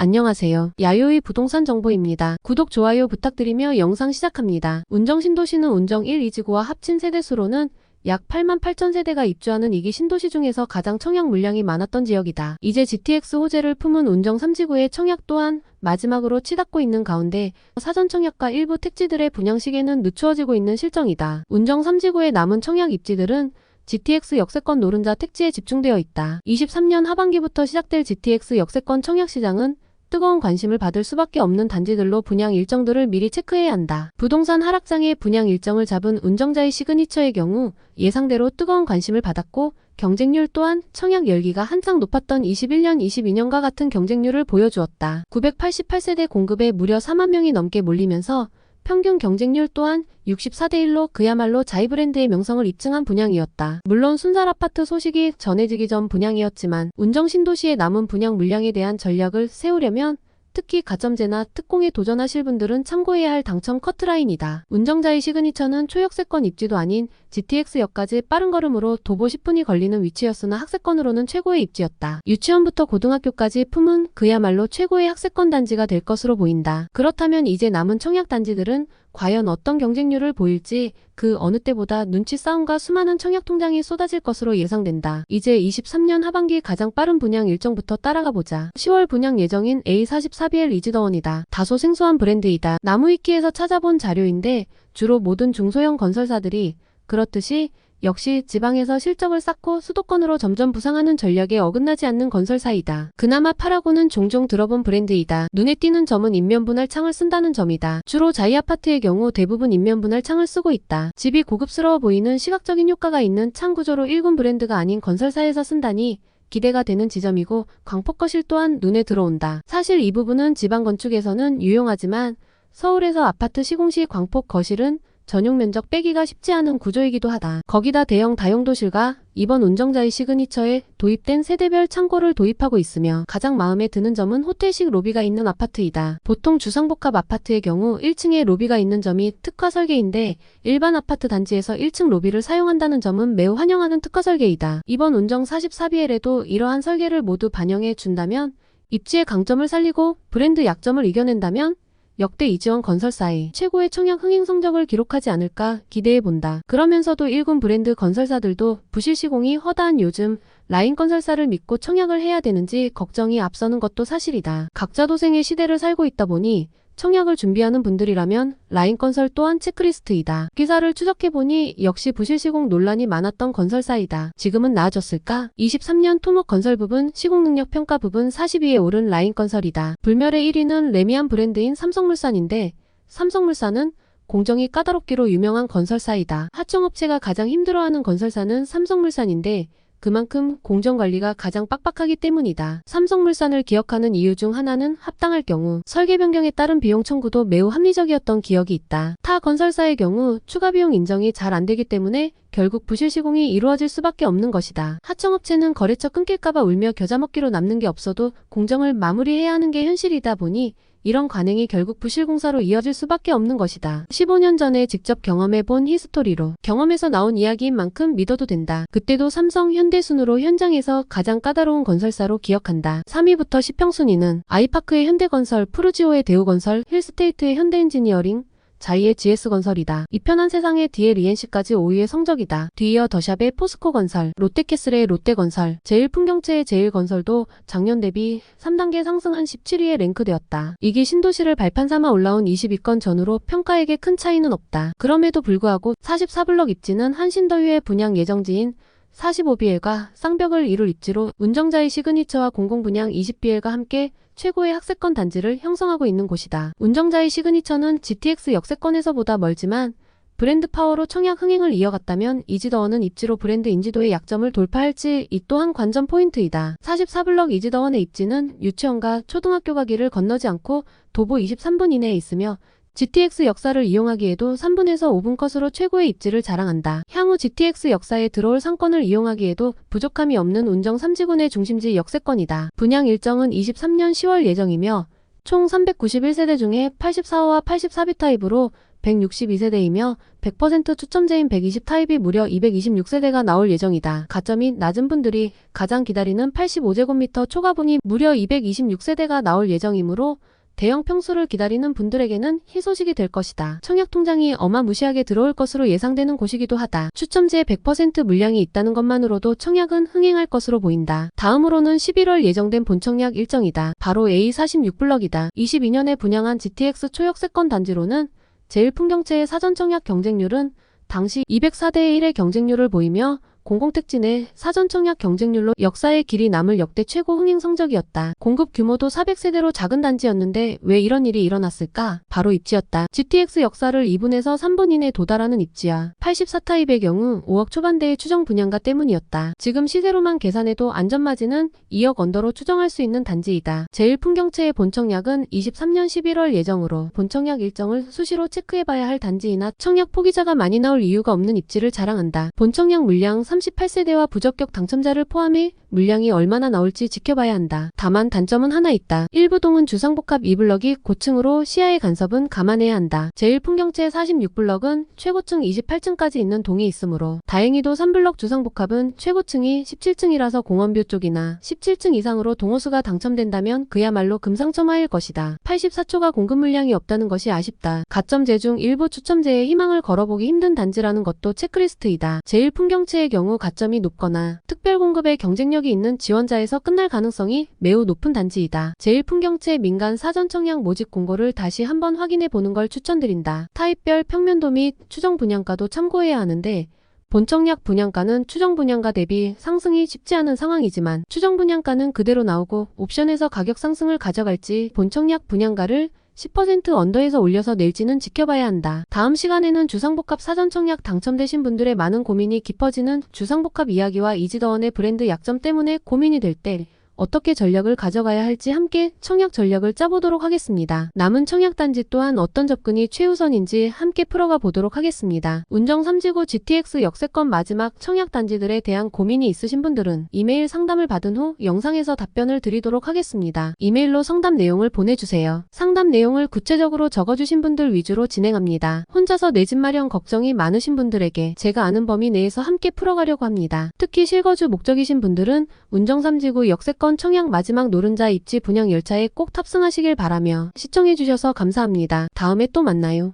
안녕하세요. 야요이 부동산 정보입니다. 구독, 좋아요 부탁드리며 영상 시작합니다. 운정 신도시는 운정 1, 2지구와 합친 세대수로는 약 88,000세대가 입주하는 2기 신도시 중에서 가장 청약 물량이 많았던 지역이다. 이제 GTX 호재를 품은 운정 3지구의 청약 또한 마지막으로 치닫고 있는 가운데 사전 청약과 일부 택지들의 분양 시기는 늦추어지고 있는 실정이다. 운정 3지구의 남은 청약 입지들은 GTX 역세권 노른자 택지에 집중되어 있다. 23년 하반기부터 시작될 GTX 역세권 청약 시장은 뜨거운 관심을 받을 수밖에 없는 단지들로 분양 일정들을 미리 체크해야 한다. 부동산 하락장의 분양 일정을 잡은 운정자의 시그니처의 경우 예상대로 뜨거운 관심을 받았고 경쟁률 또한 청약 열기가 한창 높았던 21년, 22년과 같은 경쟁률을 보여주었다. 988세대 공급에 무려 4만 명이 넘게 몰리면서 평균 경쟁률 또한 64대1로 그야말로 자이브랜드의 명성을 입증한 분양이었다. 물론 순살 아파트 소식이 전해지기 전 분양이었지만 운정 신도시의 남은 분양 물량에 대한 전략을 세우려면 특히 가점제나 특공에 도전하실 분들은 참고해야 할 당첨 커트라인이다. 운정자의 시그니처는 초역세권 입지도 아닌 GTX역까지 빠른 걸음으로 도보 10분이 걸리는 위치였으나 학세권으로는 최고의 입지였다. 유치원부터 고등학교까지 품은 그야말로 최고의 학세권 단지가 될 것으로 보인다. 그렇다면 이제 남은 청약 단지들은 과연 어떤 경쟁률을 보일지 그 어느 때보다 눈치 싸움과 수많은 청약 통장이 쏟아질 것으로 예상된다. 이제 23년 하반기 가장 빠른 분양 일정부터 따라가 보자. 10월 분양 예정인 A44BL 이지더원이다. 다소 생소한 브랜드이다. 나무위키에서 찾아본 자료인데 주로 모든 중소형 건설사들이 그렇듯이 역시 지방에서 실적을 쌓고 수도권으로 점점 부상하는 전략에 어긋나지 않는 건설사이다. 그나마 파라고는 종종 들어본 브랜드이다. 눈에 띄는 점은 인면분할 창을 쓴다는 점이다. 주로 자이아파트의 경우 대부분 인면분할 창을 쓰고 있다. 집이 고급스러워 보이는 시각적인 효과가 있는 창 구조로 1군 브랜드가 아닌 건설사에서 쓴다니 기대가 되는 지점이고 광폭거실 또한 눈에 들어온다. 사실 이 부분은 지방 건축에서는 유용하지만 서울에서 아파트 시공시 광폭 거실은 전용 면적 빼기가 쉽지 않은 구조이기도 하다. 거기다 대형 다용도실과 이번 운정자의 시그니처에 도입된 세대별 창고를 도입하고 있으며 가장 마음에 드는 점은 호텔식 로비가 있는 아파트이다. 보통 주상복합 아파트의 경우 1층에 로비가 있는 점이 특화 설계인데 일반 아파트 단지에서 1층 로비를 사용한다는 점은 매우 환영하는 특화 설계이다. 이번 운정 44BL에도 이러한 설계를 모두 반영해 준다면 입지의 강점을 살리고 브랜드 약점을 이겨낸다면 역대 이지원 건설사의 최고의 청약 흥행 성적을 기록하지 않을까 기대해본다. 그러면서도 1군 브랜드 건설사들도 부실 시공이 허다한 요즘 라인 건설사를 믿고 청약을 해야 되는지 걱정이 앞서는 것도 사실이다. 각자 도생의 시대를 살고 있다 보니 청약을 준비하는 분들이라면 라인건설 또한 체크리스트이다. 기사를 추적해보니 역시 부실시공 논란이 많았던 건설사이다. 지금은 나아졌을까? 23년 토목 건설 부분, 시공능력 평가 부분 40위에 오른 라인건설이다. 불멸의 1위는 레미안 브랜드인 삼성물산인데 삼성물산은 공정이 까다롭기로 유명한 건설사이다. 하청업체가 가장 힘들어하는 건설사는 삼성물산인데 그만큼 공정관리가 가장 빡빡하기 때문이다. 삼성물산을 기억하는 이유 중 하나는 합당할 경우 설계 변경에 따른 비용 청구도 매우 합리적이었던 기억이 있다. 타 건설사의 경우 추가 비용 인정이 잘 안되기 때문에 결국 부실 시공이 이루어질 수밖에 없는 것이다. 하청업체는 거래처 끊길까봐 울며 겨자 먹기로 남는 게 없어도 공정을 마무리해야 하는 게 현실이다 보니 이런 관행이 결국 부실공사로 이어질 수밖에 없는 것이다. 15년 전에 직접 경험해본 히스토리로 경험에서 나온 이야기인 만큼 믿어도 된다. 그때도 삼성, 현대 순으로 현장에서 가장 까다로운 건설사로 기억한다. 3위부터 10평 순위는 아이파크의 현대건설, 푸르지오의 대우건설, 힐스테이트의 현대엔지니어링, 자이의 GS건설이다. 이 편한 세상의 DLENC까지 5위의 성적이다. 뒤이어 더샵의 포스코건설, 롯데캐슬의 롯데건설, 제일풍경채의 제일건설도 작년 대비 3단계 상승한 17위에 랭크되었다. 이기 신도시를 발판 삼아 올라온 22건 전후로 평가액에 큰 차이는 없다. 그럼에도 불구하고 44블럭 입지는 한신더휴의 분양 예정지인 45BL과 쌍벽을 이룰 입지로 운정자의 시그니처와 공공분양 20BL과 함께 최고의 학세권 단지를 형성하고 있는 곳이다. 운정자의 시그니처는 GTX 역세권에서보다 멀지만 브랜드 파워로 청약 흥행을 이어갔다면 이지더원은 입지로 브랜드 인지도의 약점을 돌파할지 이 또한 관전 포인트이다. 44블럭 이지더원의 입지는 유치원과 초등학교가 길을 건너지 않고 도보 23분 이내에 있으며 GTX 역사를 이용하기에도 3분에서 5분 컷으로 최고의 입지를 자랑한다. 향후 GTX 역사에 들어올 상권을 이용하기에도 부족함이 없는 운정 3지군의 중심지 역세권이다. 분양 일정은 23년 10월 예정이며 총 391세대 중에 84호와 84B 타입으로 162세대이며 100% 추첨제인 120 타입이 무려 226세대가 나올 예정이다. 가점이 낮은 분들이 가장 기다리는 85제곱미터 초가분이 무려 226세대가 나올 예정이므로 대형 평수를 기다리는 분들에게는 희소식이 될 것이다. 청약 통장이 어마무시하게 들어올 것으로 예상되는 곳이기도 하다. 추첨제에 100% 물량이 있다는 것만으로도 청약은 흥행할 것으로 보인다. 다음으로는 11월 예정된 본청약 일정이다. 바로 A46블럭이다. 22년에 분양한 GTX 초역세권 단지로는 제1풍경채의 사전청약 경쟁률은 당시 204대 1의 경쟁률을 보이며 공공택지 내 사전청약 경쟁률로 역사의 길이 남을 역대 최고 흥행 성적이었다. 공급 규모도 400세대로 작은 단지였는데 왜 이런 일이 일어났을까? 바로 입지였다. GTX 역사를 2분에서 3분 이내에 도달하는 입지야. 84타입의 경우 5억 초반대의 추정 분양가 때문이었다. 지금 시세로만 계산해도 안전마진은 2억 언더로 추정할 수 있는 단지이다. 제1풍경채의 본청약은 23년 11월 예정으로 본청약 일정을 수시로 체크해봐야 할 단지이나 청약 포기자가 많이 나올 이유가 없는 입지를 자랑한다. 본청약 물량 38세대와 부적격 당첨자를 포함해 물량이 얼마나 나올지 지켜봐야 한다. 다만 단점은 하나 있다. 일부 동은 주상복합 2블럭이 고층으로 시야의 간섭은 감안해야 한다. 제1풍경채 46블럭은 최고층 28층까지 있는 동이 있으므로 다행히도 3블럭 주상복합은 최고층이 17층이라서 공원뷰 쪽이나 17층 이상으로 동호수가 당첨된다면 그야말로 금상첨화일 것이다. 84초가 공급 물량이 없다는 것이 아쉽다. 가점 제중 일부 추첨제에 희망을 걸어보기 힘든 단지라는 것도 체크리스트이다. 제1풍경채의 경우 가점이 높거나 특별공급에 경쟁력이 있는 지원자에서 끝날 가능성이 매우 높은 단지이다. 제1풍경채 민간 사전청약 모집 공고를 다시 한번 확인해 보는 걸 추천드린다. 타입별 평면도 및 추정 분양가도 참고해야 하는데 본청약 분양가는 추정 분양가 대비 상승이 쉽지 않은 상황이지만 추정 분양가는 그대로 나오고 옵션에서 가격 상승을 가져갈지 본청약 분양가를 10% 언더에서 올려서 낼지는 지켜봐야 한다. 다음 시간에는 주상복합 사전청약 당첨되신 분들의 많은 고민이 깊어지는 주상복합 이야기와 이지더원의 브랜드 약점 때문에 고민이 될 때 어떻게 전략을 가져가야 할지 함께 청약 전략을 짜보도록 하겠습니다. 남은 청약단지 또한 어떤 접근이 최우선인지 함께 풀어가 보도록 하겠습니다. 운정 3지구 GTX 역세권 마지막 청약단지들에 대한 고민이 있으신 분들은 이메일 상담을 받은 후 영상에서 답변을 드리도록 하겠습니다. 이메일로 상담 내용을 보내주세요. 상담 내용을 구체적으로 적어주신 분들 위주로 진행합니다. 혼자서 내 집 마련 걱정이 많으신 분들에게 제가 아는 범위 내에서 함께 풀어가려고 합니다. 특히 실거주 목적이신 분들은 운정 3지구 역세권 청약 마지막 노른자 입지 분양 열차에 꼭 탑승하시길 바라며 시청해주셔서 감사합니다. 다음에 또 만나요.